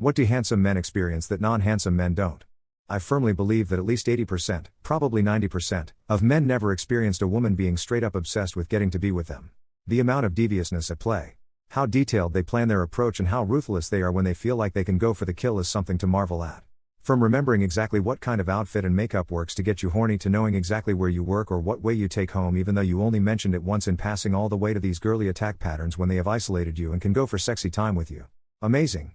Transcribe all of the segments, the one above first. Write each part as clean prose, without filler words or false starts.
What do handsome men experience that non-handsome men don't? I firmly believe that at least 80%, probably 90%, of men never experienced a woman being straight up obsessed with getting to be with them. The amount of deviousness at play, how detailed they plan their approach, and how ruthless they are when they feel like they can go for the kill is something to marvel at. From remembering exactly what kind of outfit and makeup works to get you horny, to knowing exactly where you work or what way you take home even though you only mentioned it once in passing, all the way to these girly attack patterns when they have isolated you and can go for sexy time with you. Amazing.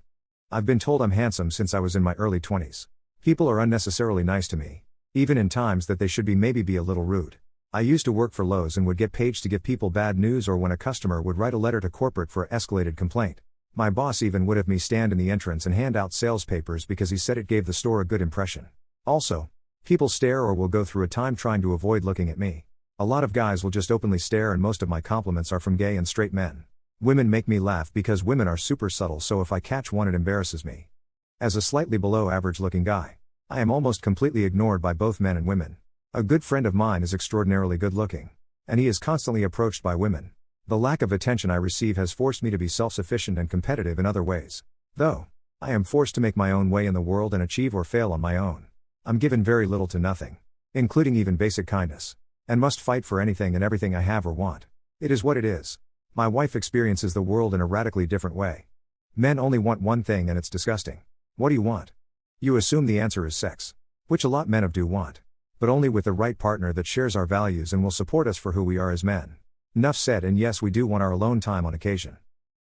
I've been told I'm handsome since I was in my early 20s. People are unnecessarily nice to me, even in times that they should be maybe be a little rude. I used to work for Lowe's and would get paged to give people bad news, or when a customer would write a letter to corporate for an escalated complaint. My boss even would have me stand in the entrance and hand out sales papers because he said it gave the store a good impression. Also, people stare or will go through a time trying to avoid looking at me. A lot of guys will just openly stare, and most of my compliments are from gay and straight men. Women make me laugh because women are super subtle, so if I catch one it embarrasses me. As a slightly below average looking guy, I am almost completely ignored by both men and women. A good friend of mine is extraordinarily good looking, and he is constantly approached by women. The lack of attention I receive has forced me to be self-sufficient and competitive in other ways. Though I am forced to make my own way in the world and achieve or fail on my own, I'm given very little to nothing, including even basic kindness, and must fight for anything and everything I have or want. It is what it is. My wife experiences the world in a radically different way. Men only want one thing, and it's disgusting. What do you want? You assume the answer is sex, which a lot men do want, but only with the right partner that shares our values and will support us for who we are as men. Enough said, and yes, we do want our alone time on occasion.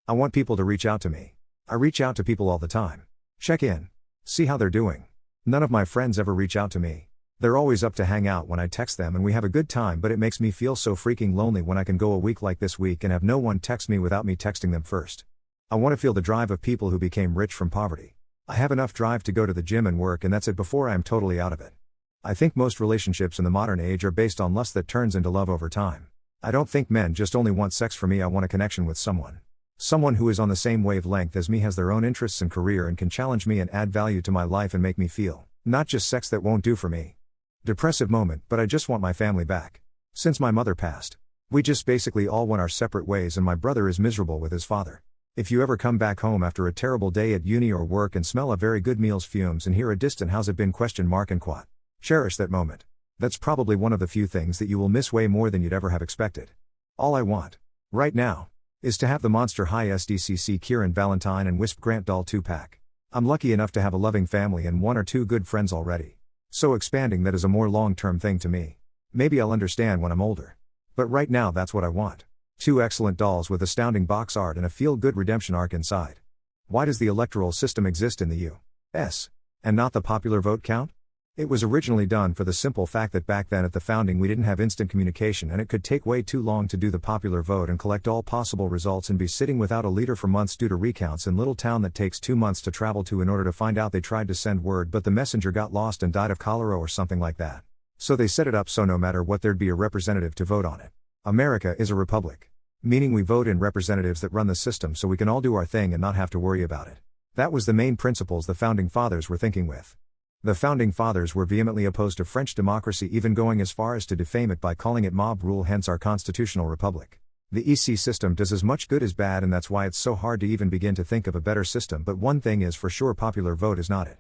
I want people to reach out to me. I reach out to people all the time. Check in. See how they're doing. None of my friends ever reach out to me. They're always up to hang out when I text them and we have a good time, but it makes me feel so freaking lonely when I can go a week like this week and have no one text me without me texting them first. I want to feel the drive of people who became rich from poverty. I have enough drive to go to the gym and work, and that's it before I am totally out of it. I think most relationships in the modern age are based on lust that turns into love over time. I don't think men just only want sex. For me, I want a connection with someone. Someone who is on the same wavelength as me, has their own interests and career, and can challenge me and add value to my life and make me feel, not just sex that won't do for me. Depressive moment, but I just want my family back. Since my mother passed, we just basically all went our separate ways, and my brother is miserable with his father. If you ever come back home after a terrible day at uni or work and smell a very good meal's fumes and hear a distant "how's it been?" and quat, cherish that moment. That's probably one of the few things that you will miss way more than you'd ever have expected. All I want, right now, is to have the Monster High SDCC Kieran Valentine and Wisp Grant doll 2-pack. I'm lucky enough to have a loving family and one or two good friends already. So expanding that is a more long-term thing to me. Maybe I'll understand when I'm older. But right now that's what I want. 2 excellent dolls with astounding box art and a feel-good redemption arc inside. Why does the electoral system exist in the U.S. and not the popular vote count? It was originally done for the simple fact that back then at the founding we didn't have instant communication, and it could take way too long to do the popular vote and collect all possible results and be sitting without a leader for months due to recounts in little town that takes 2 months to travel to in order to find out. They tried to send word, but the messenger got lost and died of cholera or something like that. So they set it up so no matter what there'd be a representative to vote on it. America is a republic, meaning we vote in representatives that run the system so we can all do our thing and not have to worry about it. That was the main principles the founding fathers were thinking with. The founding fathers were vehemently opposed to French democracy, even going as far as to defame it by calling it mob rule, hence our constitutional republic. The EC system does as much good as bad, and that's why it's so hard to even begin to think of a better system. But one thing is for sure, popular vote is not it.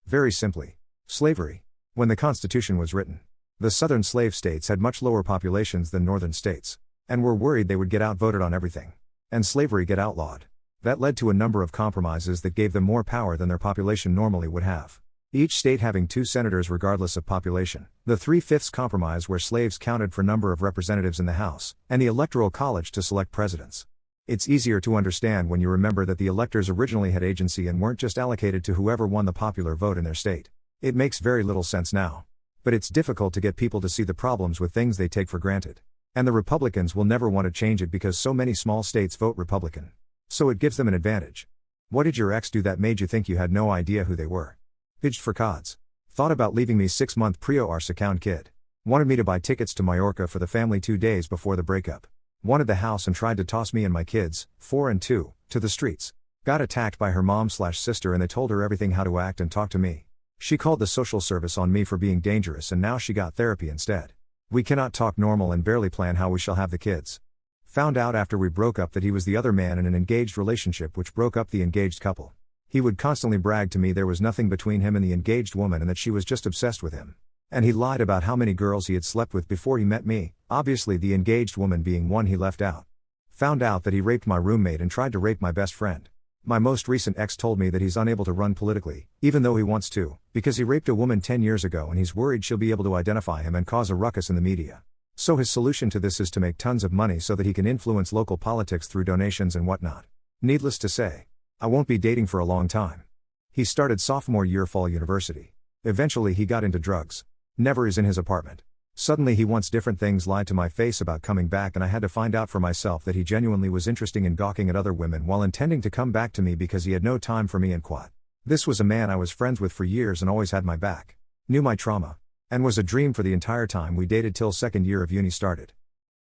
Very simply, slavery. When the Constitution was written, the southern slave states had much lower populations than northern states, and were worried they would get outvoted on everything, and slavery get outlawed. That led to a number of compromises that gave them more power than their population normally would have. Each state having 2 senators regardless of population, the 3/5 compromise where slaves counted for number of representatives in the House, and the Electoral College to select presidents. It's easier to understand when you remember that the electors originally had agency and weren't just allocated to whoever won the popular vote in their state. It makes very little sense now. But it's difficult to get people to see the problems with things they take for granted. And the Republicans will never want to change it because so many small states vote Republican. So it gives them an advantage. What did your ex do that made you think you had no idea who they were? Pitched for CODs. Thought about leaving me 6-month pre-OR kid. Wanted me to buy tickets to Mallorca for the family 2 days before the breakup. Wanted the house and tried to toss me and my kids, 4 and 2, to the streets. Got attacked by her mom/sister and they told her everything how to act and talk to me. She called the social service on me for being dangerous and now she got therapy instead. We cannot talk normal and barely plan how we shall have the kids. Found out after we broke up that he was the other man in an engaged relationship which broke up the engaged couple. He would constantly brag to me there was nothing between him and the engaged woman and that she was just obsessed with him. And he lied about how many girls he had slept with before he met me, obviously the engaged woman being one he left out. Found out that he raped my roommate and tried to rape my best friend. My most recent ex told me that he's unable to run politically, even though he wants to, because he raped a woman 10 years ago and he's worried she'll be able to identify him and cause a ruckus in the media. So his solution to this is to make tons of money so that he can influence local politics through donations and whatnot. Needless to say, I won't be dating for a long time. He started sophomore year fall university. Eventually he got into drugs. Never is in his apartment. Suddenly he wants different things, lied to my face about coming back, and I had to find out for myself that he genuinely was interested in gawking at other women while intending to come back to me because he had no time for me and quat. This was a man I was friends with for years and always had my back. Knew my trauma. And was a dream for the entire time we dated till second year of uni started.